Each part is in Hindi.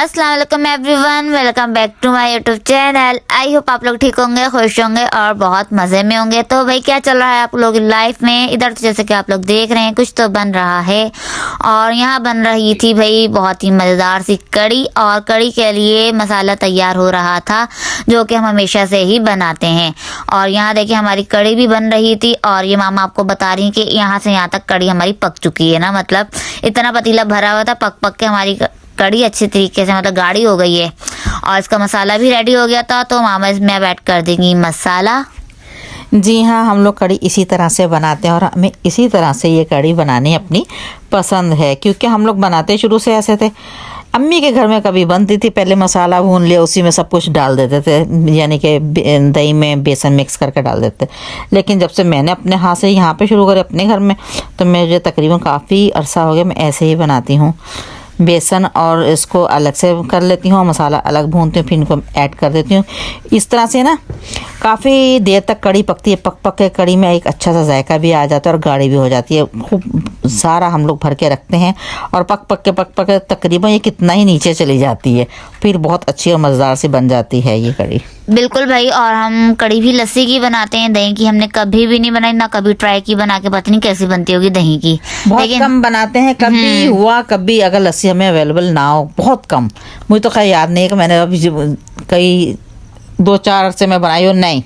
अस्सलाम वालेकुम everyone, welcome back to my YouTube channel. I hope आप लोग ठीक होंगे, खुश होंगे और बहुत मज़े में होंगे। तो भाई क्या चल रहा है आप लोग लाइफ में? इधर तो जैसे कि आप लोग देख रहे हैं कुछ तो बन रहा है और यहाँ बन रही थी भाई बहुत ही मज़ेदार सी कड़ी। और कड़ी के लिए मसाला तैयार हो रहा था जो कि हम हमेशा से ही बनाते हैं। और यहाँ देखिए हमारी कड़ी भी बन रही थी और ये मामा आपको बता रही हैं कि यहाँ से यहाँ तक कड़ी हमारी पक चुकी है ना, मतलब इतना पतीला भरा हुआ था, पक पक के हमारी कड़ी अच्छी तरीके से मतलब गाढ़ी हो गई है। और इसका मसाला भी रेडी हो गया था, तो मामा इसमें अब ऐड कर देंगी मसाला। जी हाँ, हम लोग कड़ी इसी तरह से बनाते हैं और हमें इसी तरह से ये कड़ी बनानी अपनी पसंद है, क्योंकि हम लोग बनाते शुरू से ऐसे थे। अम्मी के घर में कभी बनती थी, पहले मसाला भून लिया उसी में सब कुछ डाल देते थे, यानी कि दही में बेसन मिक्स करके डाल देते। लेकिन जब से मैंने अपने हाथ से यहाँ पे शुरू करे अपने घर में, तो मुझे तकरीबन काफ़ी अरसा हो गया मैं ऐसे ही बनाती हूँ। बेसन और इसको अलग से कर लेती हूँ, मसाला अलग भूनती हूँ, फिर इनको ऐड कर देती हूँ। इस तरह से ना काफ़ी देर तक कड़ी पकती है। पक पक के कड़ी में एक अच्छा सा जायका भी आ जाता है और गाढ़ी भी हो जाती है। खूब सारा हम लोग भर के रखते हैं और पक पक के तकरीबन ये कितना ही नीचे चली जाती है, फिर बहुत अच्छी और मज़ेदार सी बन जाती है ये कड़ी। बिल्कुल भाई। और हम कड़ी भी लस्सी की बनाते हैं, दही की हमने कभी भी नहीं बनाई, ना कभी ट्राई की बना के, पता नहीं कैसी बनती होगी दही की। बहुत कम बनाते हैं, कभी हुआ कभी अगर लस्सी हमें अवेलेबल ना हो, बहुत कम। मुझे तो खैर याद नहीं है कि मैंने अभी कई 2-4 अरसे में बनाई हो, नहीं।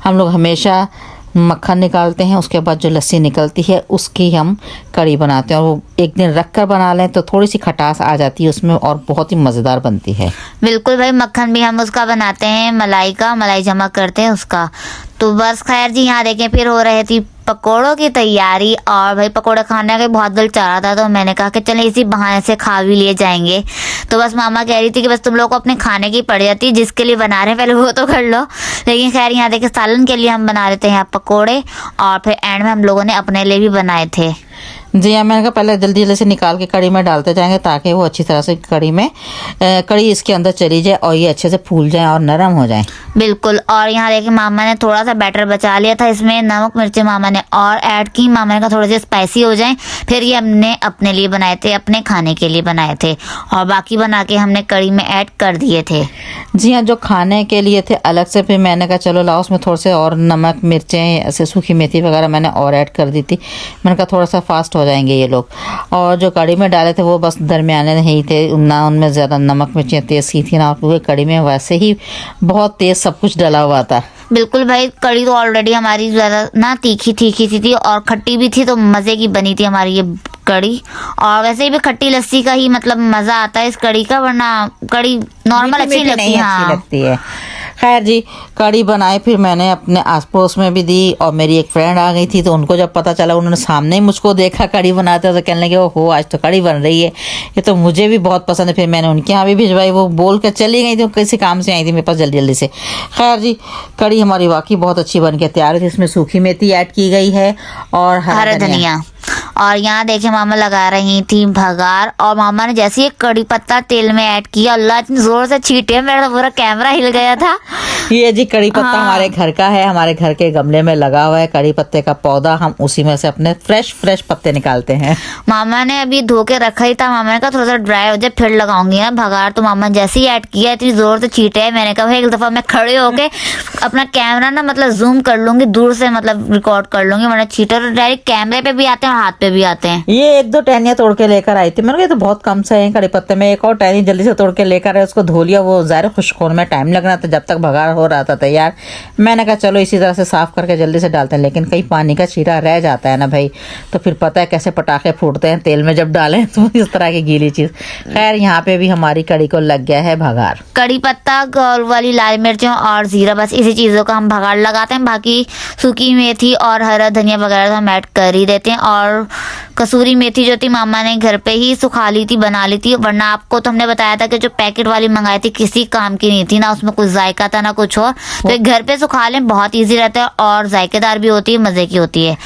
हम लोग हमेशा मक्खन निकालते हैं, उसके बाद जो लस्सी निकलती है उसकी हम कड़ी बनाते हैं। और वो एक दिन रख कर बना लें तो थोड़ी सी खटास आ जाती है उसमें और बहुत ही मज़ेदार बनती है। बिल्कुल भाई। मक्खन भी हम उसका बनाते हैं, मलाई का, मलाई जमा करते हैं उसका। तो बस खैर जी, यहाँ देखें फिर हो रही थी पकोड़ों की तैयारी। और भाई पकोड़े खाने का बहुत दिल चाह रहा था, तो मैंने कहा कि चले इसी बहाने से खा भी लिए जाएंगे। तो बस मामा कह रही थी कि बस तुम लोग को अपने खाने की पड़ जाती है, जिसके लिए बना रहे हैं पहले वो तो कर लो। लेकिन खैर यहाँ देखे सालन के लिए हम बना रहे थे यहाँ पकोड़े, और फिर एंड में हम लोगों ने अपने लिए भी बनाए थे। जी हाँ, मैंने कहा पहले जल्दी जल्दी से निकाल के कड़ी में डालते जाएंगे ताकि वो अच्छी तरह से कड़ी इसके अंदर चली जाए और ये अच्छे से फूल जाए और नरम हो जाए। बिल्कुल। और यहाँ देखिए मामा ने थोड़ा सा बैटर बचा लिया था, इसमें नमक मिर्ची मामा ने और ऐड की। मामा ने कहा थोड़े से स्पाइसी हो जाए, फिर ये हमने अपने लिए बनाए थे, अपने खाने के लिए बनाए थे, और बाकी बना के हमने कड़ी में ऐड कर दिए थे। जी हाँ, जो खाने के लिए थे अलग से, फिर मैंने कहा चलो लाओ उसमें थोड़े से और नमक मिर्चें ऐसे सूखी मेथी वगैरह मैंने और ऐड कर दी थी। मैंने कहा थोड़ा सा फास्ट हो जाएंगे ये लोग। और जो कड़ी में डाले थे वो बस दरमियाने ही थे, ना उनमें ज़्यादा नमक मिर्चियाँ तेज़ की थी ना, पूरे कड़ी में वैसे ही बहुत तेज़ सब कुछ डला हुआ था। बिल्कुल भाई। कड़ी तो ऑलरेडी हमारी ज़्यादा ना तीखी थी और खट्टी भी थी, तो मज़े की बनी थी हमारी ये कड़ी। और वैसे भी खट्टी लस्सी का ही मतलब मज़ा आता है इस कड़ी का, वरना कड़ी नॉर्मल अच्छी लगती है। हाँ, अच्छी लगती है। खैर जी, कड़ी बनाए, फिर मैंने अपने आस पड़ोस में भी दी। और मेरी एक फ्रेंड आ गई थी, तो उनको जब पता चला, उन्होंने सामने ही मुझको देखा कड़ी बनाते, तो कहने लगे ओहो आज तो कड़ी बन रही है, ये तो मुझे भी बहुत पसंद है। फिर मैंने उनके यहाँ भी भिजवाई, वो बोल कर चली गई थी, किसी काम से आई थी मेरे पास जल्दी जल्दी से। खैर जी, कड़ी हमारी वाकई बहुत अच्छी बन के तैयार हुई। इसमें सूखी मेथी ऐड की गई है और हरा धनिया। और यहाँ देखे मामा लगा रही थी भगार, और मामा ने जैसे ही कड़ी पत्ता तेल में ऐड किया, अल्लाह इतनी जोर से छींटे, मेरा पूरा कैमरा हिल गया था। ये जी कड़ी पत्ता हमारे घर का है, हमारे घर के गमले में लगा हुआ है कड़ी पत्ते का पौधा। हम उसी में से अपने फ्रेश पत्ते निकालते हैं। मामा ने अभी धो के रखा ही था, मामा ने कहा थोड़ा सा ड्राई हो जाए फिर लगाऊंगी ना भगार। तो मामा जैसे ही ऐड किया इतनी जोर से छींटे, मैंने कहा एक दफा मैं खड़े होके अपना कैमरा ना मतलब जूम कर लूंगी, दूर से मतलब रिकॉर्ड कर लूंगी, वरना छींटे तो डायरेक्ट कैमरे पे भी आते हैं और हाथ पे भी आते हैं। ये 1-2 टहनियाँ तोड़ के लेकर आई थी, मैंने कहा ये तो बहुत कम से है कड़ी पत्ते में। एक और टहनी जल्दी से तोड़ के लेकर आए, उसको धो लिया। वो ज़ाहिर खुश्क होने में टाइम लगना था, जब तक भगार हो रहा था तैयार। मैंने कहा चलो इसी तरह से साफ करके जल्दी से डालते हैं, लेकिन कहीं पानी का छींटा रह जाता है ना भाई, तो फिर पता है कैसे पटाखे फूटते हैं तेल में जब डालें, तो इस तरह की गीली चीज़। खैर यहाँ पे भी हमारी कड़ी को लग गया है भगार। कड़ी पत्ता, गोल वाली लाल मिर्चों और जीरा, बस इसी चीज़ों का हम भगार लगाते हैं। बाकी सूखी मेथी और हरा धनिया वगैरह तो हम ऐड कर ही देते हैं। और कसूरी मेथी जो थी मामा ने घर पे ही सुखा ली थी, बना ली थी, वरना आपको तो हमने बताया था कि जो पैकेट वाली मंगाई थी किसी काम की नहीं थी, ना उसमें कुछ जायका था ना कुछ और। तो घर पे सुखा लें, बहुत इजी रहता है और जायकेदार भी होती है, मज़े की होती है।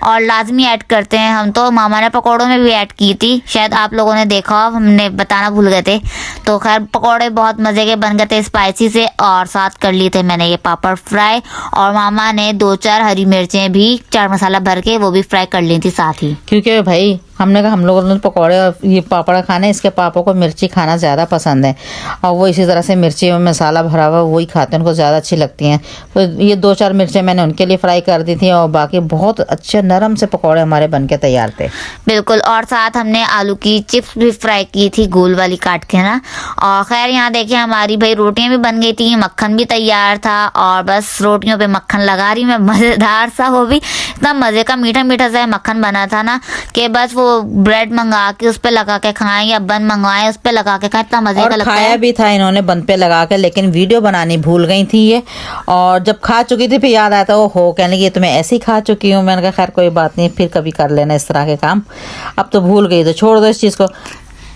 और लाजमी ऐड करते हैं हम, तो मामा ने पकौड़ों में भी ऐड की थी, शायद आप लोगों ने देखा हो, हमने बताना भूल गए थे। तो खैर पकौड़े बहुत मज़े के बन गए थे स्पाइसी से, और साथ कर लिए थे मैंने ये पापड़ फ्राई। और मामा ने 2-4 हरी मिर्चें भी चाट मसाला भर के वो भी फ्राई कर ली थी साथ ही, क्योंकि भाई हमने कहा हम लोगों ने पकौड़े और ये पापड़ खाने, इसके पापा को मिर्ची खाना ज़्यादा पसंद है और वो इसी तरह से मिर्ची में मसाला भरा हुआ वही खाते हैं, उनको ज़्यादा अच्छी लगती हैं। तो ये 2-4 मिर्चें मैंने उनके लिए फ्राई कर दी थी और बाकी बहुत अच्छे नरम से पकौड़े हमारे बन के तैयार थे। बिल्कुल, और साथ हमने आलू की चिप्स भी फ्राई की थी गोल वाली काट के ना। और खैर यहाँ देखिए हमारी भाई रोटियां भी बन गई थी, मक्खन भी तैयार था और बस रोटियों पे मक्खन लगा रही मैं, मज़ेदार सा। वो भी इतना मज़े का मीठा मीठा सा मक्खन बना था ना कि बस वो ब्रेड मंगा के उस पर लगा के खाएं या बन मंगवाएं उस पर लगा के खाएं, इतना मज़े का लगता है। खाया भी था इन्होंने बन पे लगा के, लेकिन वीडियो बनानी भूल गई थी ये। और जब खा चुकी थी फिर याद आया था वो हो कहने लगी तो मैं ऐसे ही खा चुकी हूँ। मैंने कहा खैर कोई बात नहीं, फिर कभी कर लेना इस तरह के काम, अब तो भूल गई तो छोड़ दो इस चीज़ को।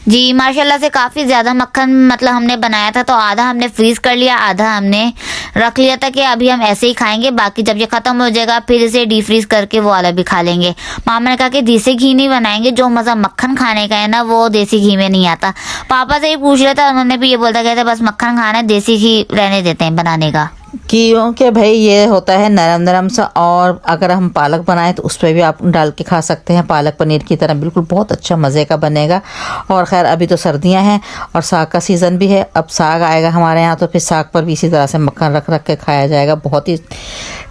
जी माशाल्लाह से काफ़ी ज़्यादा मक्खन मतलब हमने बनाया था, तो आधा हमने फ्रीज कर लिया, आधा हमने रख लिया था कि अभी हम ऐसे ही खाएंगे, बाकी जब ये ख़त्म हो जाएगा फिर इसे डी फ्रीज करके वो वाला भी खा लेंगे। मामा ने कहा कि देसी घी नहीं बनाएंगे, जो मज़ा मक्खन खाने का है ना वो देसी घी में नहीं आता। पापा से ही पूछ लिया था, उन्होंने भी ये बोलता गया था बस मक्खन खाना है, देसी घी रहने देते हैं बनाने का। क्योंकि भाई ये होता है नरम नरम सा, और अगर हम पालक बनाएं तो उस पर भी आप डाल के खा सकते हैं, पालक पनीर की तरह, बिल्कुल बहुत अच्छा मज़े का बनेगा। और ख़ैर अभी तो सर्दियां हैं और साग का सीज़न भी है, अब साग आएगा हमारे यहाँ तो फिर साग पर भी इसी तरह से मक्खन रख रख के खाया जाएगा, बहुत ही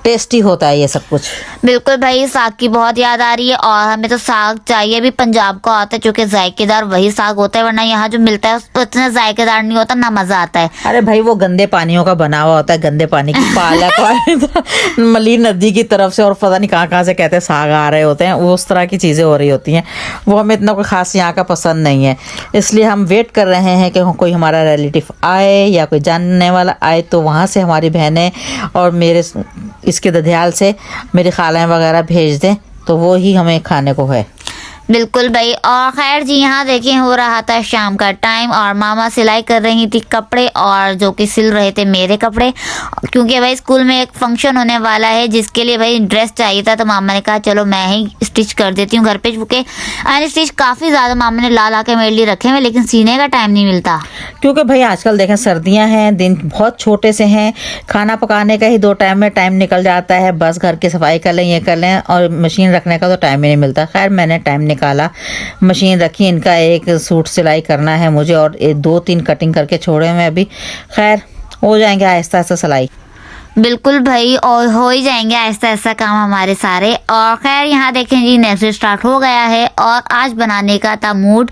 टेस्टी होता है ये सब कुछ। बिल्कुल भाई, साग की बहुत याद आ रही है और हमें तो साग चाहिए भी पंजाब का आता है, चूँकि जायकेदार वही साग होता है, वरना यहाँ जो मिलता है उतना जायकेदार नहीं होता, ना मज़ा आता है। अरे भाई वो गंदे पानियों का बना हुआ होता है, गंदे पानी की पालक और मली नदी की तरफ से और पता नहीं कहाँ कहाँ से कहते हैं साग आ रहे होते हैं, वो उस तरह की चीज़ें हो रही होती हैं, वो हमें इतना कोई खास यहाँ का पसंद नहीं है। इसलिए हम वेट कर रहे हैं कि कोई हमारा रिलेटिव आए या कोई जानने वाला आए, तो वहाँ से हमारी बहनें और मेरे इसके ददियाल से मेरी खालाएं वगैरह भेज दें, तो वो ही हमें खाने को है। बिल्कुल भाई। और खैर जी यहाँ देखिए हो रहा था शाम का टाइम और मामा सिलाई कर रही थी कपड़े, और जो कि सिल रहे थे मेरे कपड़े, क्योंकि भाई स्कूल में एक फंक्शन होने वाला है जिसके लिए भाई ड्रेस चाहिए था, तो मामा ने कहा चलो मैं ही स्टिच कर देती हूँ घर पे, चुके अन स्टिच काफ़ी ज़्यादा मामा ने ला के मेरे लिए रखे हुए, लेकिन सीने का टाइम नहीं मिलता। क्योंकि भाई आजकल देखें सर्दियां हैं, दिन बहुत छोटे से हैं, खाना पकाने का ही 2 टाइम में टाइम निकल जाता है, बस घर की सफाई कर लें ये कर लें, और मशीन रखने का तो टाइम ही नहीं मिलता। खैर मैंने टाइम निकाला, मशीन रखी, इनका एक सूट सिलाई करना है मुझे और 2-3 कटिंग करके छोड़े हुए अभी, खैर हो जाएंगे आहिस्ता आहिस्ता सिलाई। बिल्कुल भाई, और हो ही जाएंगे ऐसा ऐसा काम हमारे सारे। और खैर यहाँ देखें जी नेक्स्ट स्टार्ट हो गया है और आज बनाने का था मूड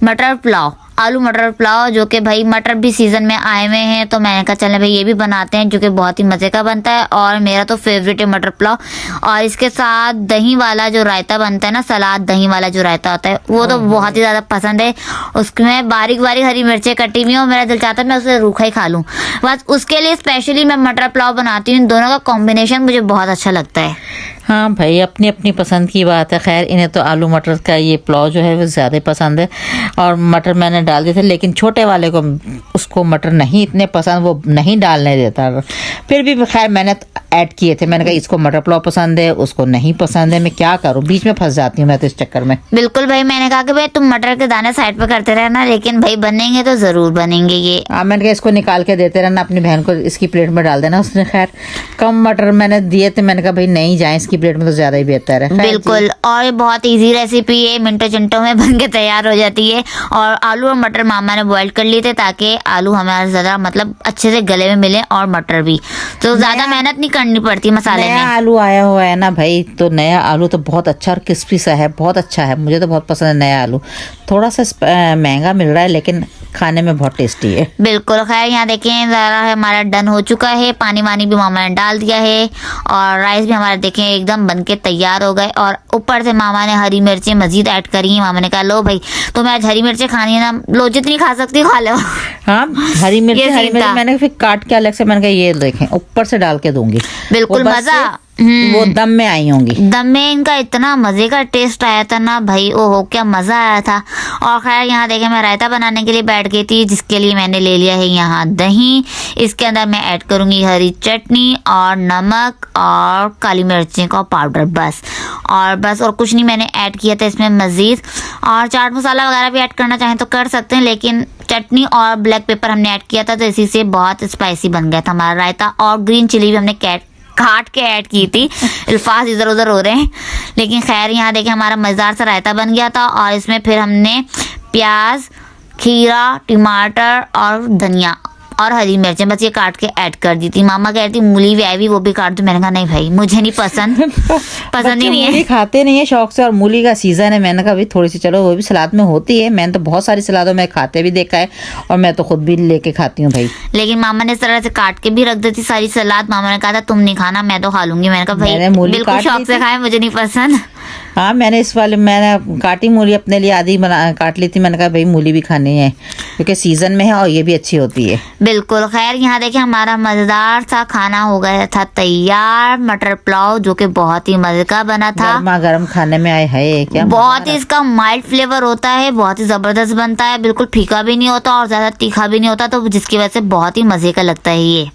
मटर पुलाव, आलू मटर पुलाव, जो कि भाई मटर भी सीज़न में आए हुए हैं, तो मैंने कहा चलें भाई ये भी बनाते हैं, जो कि बहुत ही मज़े का बनता है और मेरा तो फेवरेट है मटर पुलाव। और इसके साथ दही वाला जो रायता बनता है ना, सलाद दही वाला जो रायता होता है, वो तो बहुत ही ज़्यादा पसंद है। उसमें बारीक बारीक हरी मिर्चें कटी हुई और मेरा दिल चाहता है मैं उसे रूखा ही खा लूँ, बस उसके लिए स्पेशली मैं मटर पुलाव बनाती हूँ। इन दोनों का कॉम्बिनेशन मुझे बहुत अच्छा लगता है। हाँ भाई अपनी अपनी पसंद की बात है। खैर इन्हें तो आलू मटर का ये पुलाव जो है वो ज़्यादा पसंद है, और मटर मैंने डाल दिए थे, लेकिन छोटे वाले को उसको मटर नहीं इतने पसंद, वो नहीं डालने देता। फिर भी खैर मैंने ऐड किए थे, मैंने कहा इसको मटर पुलाव पसंद है उसको नहीं पसंद है, मैं क्या करूँ, बीच में फंस जाती हूँ मैं तो इस चक्कर में। बिल्कुल भाई, मैंने कहा कि भाई तुम मटर के दाने साइड पे करते रहना, लेकिन भाई बनेंगे तो ज़रूर बनेंगे ये। मैंने कहा इसको निकाल के देते रहना, अपनी बहन को इसकी प्लेट में डाल देना। उसने खैर कम मटर मैंने दिए थे, मैंने कहा भाई नहीं जाए इसकी प्लेट में तो ज़्यादा ही बेहतर है। बिल्कुल, और ये बहुत इजी रेसिपी है, मिनटों चिंटों में बन के तैयार हो जाती है। और आलू और मटर मामा ने बॉईल कर लिए थे ताकि आलू हमारा ज़्यादा मतलब अच्छे से गले में मिले और मटर भी, तो ज़्यादा मेहनत नहीं करनी पड़ती मसाले में। नया आलू आया हुआ है ना भाई, तो नया आलू तो बहुत अच्छा और क्रिस्पी सा है, बहुत अच्छा है, मुझे तो बहुत पसंद है नया आलू। थोड़ा सा महंगा मिल रहा है लेकिन खाने में बहुत टेस्टी है। बिल्कुल। खैर यहाँ देखें ज़रा हमारा डन हो चुका है, पानी वानी भी मामा ने डाल दिया है और राइस भी हमारे देखें एकदम बन के तैयार हो गए। और ऊपर से मामा ने हरी मिर्चें मजीद ऐड करी हैं। मामा ने कहा लो भाई तुम्हें आज हरी मिर्चें खानी है ना, लो जितनी खा सकती खा लो। हाँ हरी मिर्च मैंने फिर काट के अलग से मैंने कहा ये देखें ऊपर से डाल के दूंगी। बिल्कुल मज़ा, वो दम में आई होंगी। दम में इनका इतना मज़े का टेस्ट आया था ना भाई, ओहो क्या मज़ा आया था। और खैर यहाँ देखें मैं रायता बनाने के लिए बैठ गई थी, जिसके लिए मैंने ले लिया है यहाँ दही। इसके अंदर मैं ऐड करूँगी हरी चटनी और नमक और काली मिर्ची का पाउडर, बस और कुछ नहीं मैंने ऐड किया था इसमें मज़ीद। और चाट मसाला वगैरह भी ऐड करना चाहें तो कर सकते हैं, लेकिन चटनी और ब्लैक पेपर हमने ऐड किया था तो इसी से बहुत स्पाइसी बन गया था हमारा रायता। और ग्रीन चिली भी हमने काट के ऐड की थी। अल्फाज इधर उधर हो रहे हैं, लेकिन खैर यहाँ देखिए हमारा मज़ेदार सा रायता बन गया था। और इसमें फिर हमने प्याज, खीरा, टमाटर और धनिया और हरी मिर्चें बस ये काट के ऐड कर दी थी। मामा कह रही थी मूली भी आई भी, वो भी काट दो। मैंने कहा नहीं भाई, मुझे नहीं पसंद, पसंद ही नहीं है। मूली खाते नहीं है शौक से, और मूली का सीजन है, मैंने कहा भाई थोड़ी सी चलो वो भी सलाद में होती है। मैंने तो बहुत सारी सलादों में खाते भी देखा है, और मैं तो खुद भी लेके खाती हूँ भाई। लेकिन मामा ने इस तरह से काट के भी रख दी थी सारी सलाद। मामा ने कहा था तुम नहीं खाना, मैं तो खा लूंगी। मैंने कहा मैंने भाई मूली बिल्कुल काट शौक ली से थी। खाए, मुझे नहीं पसंद। हाँ, मैंने काटी मूली अपने लिए, आधी बना काट ली थी। मैंने कहा भाई मूली भी खानी है क्योंकि सीजन में है और ये भी अच्छी होती है। बिल्कुल। खैर यहाँ देखिए हमारा मजेदार सा खाना हो गया था तैयार, मटर पुलाव, जो कि बहुत ही मजे का बना था। गर्मा गर्म खाने में आए है क्या बहुत ही इसका माइल्ड फ्लेवर होता है, बहुत ही जबरदस्त बनता है, बिल्कुल फीका भी नहीं होता और ज्यादा तीखा भी नहीं होता, तो जिसकी वजह से बहुत ही मजे का लगता है ये।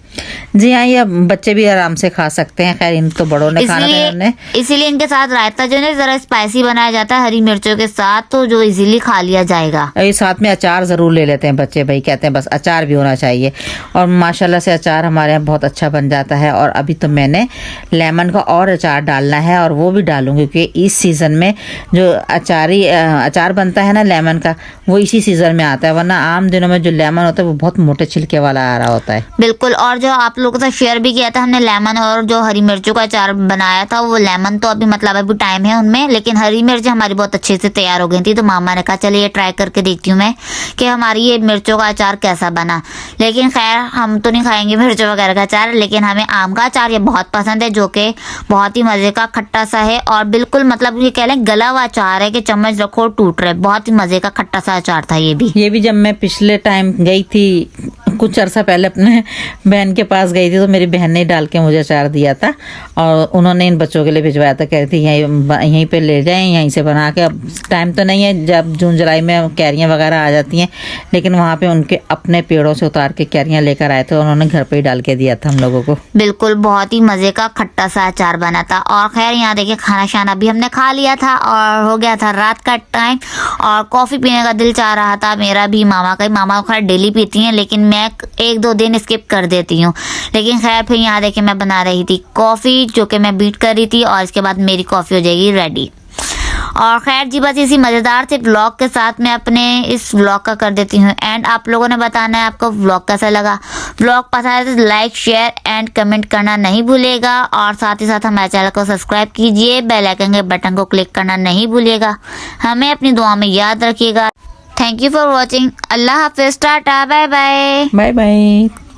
जी हाँ, ये बच्चे भी आराम से खा सकते हैं। खैर इन तो बड़ों ने खाना था इन्होंने। इसीलिए इनके साथ रायता जो है जरा स्पाइसी बनाया जाता है हरी मिर्चों के साथ, तो जो इजीली खा लिया जाएगा। और ये साथ में अचार ज़रूर ले लेते हैं बच्चे भाई, कहते हैं बस अचार भी होना चाहिए। और माशाल्लाह से अचार हमारे यहाँ बहुत अच्छा बन जाता है। और अभी तो मैंने लेमन का और अचार डालना है, और वो भी डालूंगी क्योंकि इस सीज़न में जो अचार बनता है ना लेमन का, वो इसी सीज़न में आता है। वरना आम दिनों में जो लेमन होता है वो बहुत मोटे छिलके वाला आ रहा होता है। बिल्कुल। और जो आप लोगों के साथ शेयर भी किया था हमने लेमन और जो हरी मिर्चों का अचार बनाया था, वो लेमन तो अभी मतलब अभी टाइम है उनमें, लेकिन हरी मिर्च हमारी बहुत अच्छे से तैयार हो गई थी। तो मामा ने कहा चलिए ट्राई करके देखती हूँ मैं कि हमारी ये मिर्चों का अचार कैसा बना। लेकिन खैर हम तो नहीं खाएंगे मिर्चों वगैरह का अचार, लेकिन हमें आम का अचार ये बहुत पसंद है, जो कि बहुत ही मजे का खट्टा सा है। और बिल्कुल मतलब ये कह लें गला हुआ अचार है कि चम्मच रखो टूट रहे। बहुत ही मजे का खट्टा सा अचार था ये भी। ये भी जब मैं पिछले टाइम गई थी कुछ अरसा पहले अपने बहन के पास गई थी, तो मेरी बहन ने डाल के मुझे अचार दिया था, और उन्होंने इन बच्चों के लिए भिजवाया था। कह रही थी यहीं पे ले जाएं, यहीं से बना के। अब टाइम तो नहीं है, जब जून जुलाई में कैरियाँ वगैरह आ जाती हैं, लेकिन वहाँ पे उनके अपने पेड़ों से उतार के कैरियाँ लेकर आए थे, उन्होंने घर पे ही डाल के दिया था हम लोगों को। बिल्कुल बहुत ही मजे का खट्टा सा अचार बना था। और खैर यहाँ देखिए खाना शाना भी हमने खा लिया था, और हो गया था रात का टाइम, और कॉफी पीने का दिल चाह रहा था मेरा भी, मामा का। मामा खैर डेली पीती हैं, लेकिन मैं एक दो दिन स्किप कर देती हूँ। लेकिन खैर फिर यहाँ देखिए मैं बना रही थी कॉफी, जो कि मैं बीट कर रही थी, और इसके बाद मेरी कॉफी हो जाएगी रेडी। और खैर जी बस इसी मज़ेदार से व्लॉग के साथ मैं अपने इस व्लॉग का कर देती हूँ एंड। आप लोगों ने बताना है आपको व्लॉग कैसा लगा। व्लॉग पसंद है तो लाइक शेयर एंड कमेंट करना नहीं भूलिएगा, और साथ ही साथ हमारे चैनल को सब्सक्राइब कीजिए, बेल आइकन के बटन को क्लिक करना नहीं भूलिएगा। हमें अपनी दुआ में याद रखिएगा। Thank you for watching. अल्लाह हाफिज, tata, bye bye. Bye bye.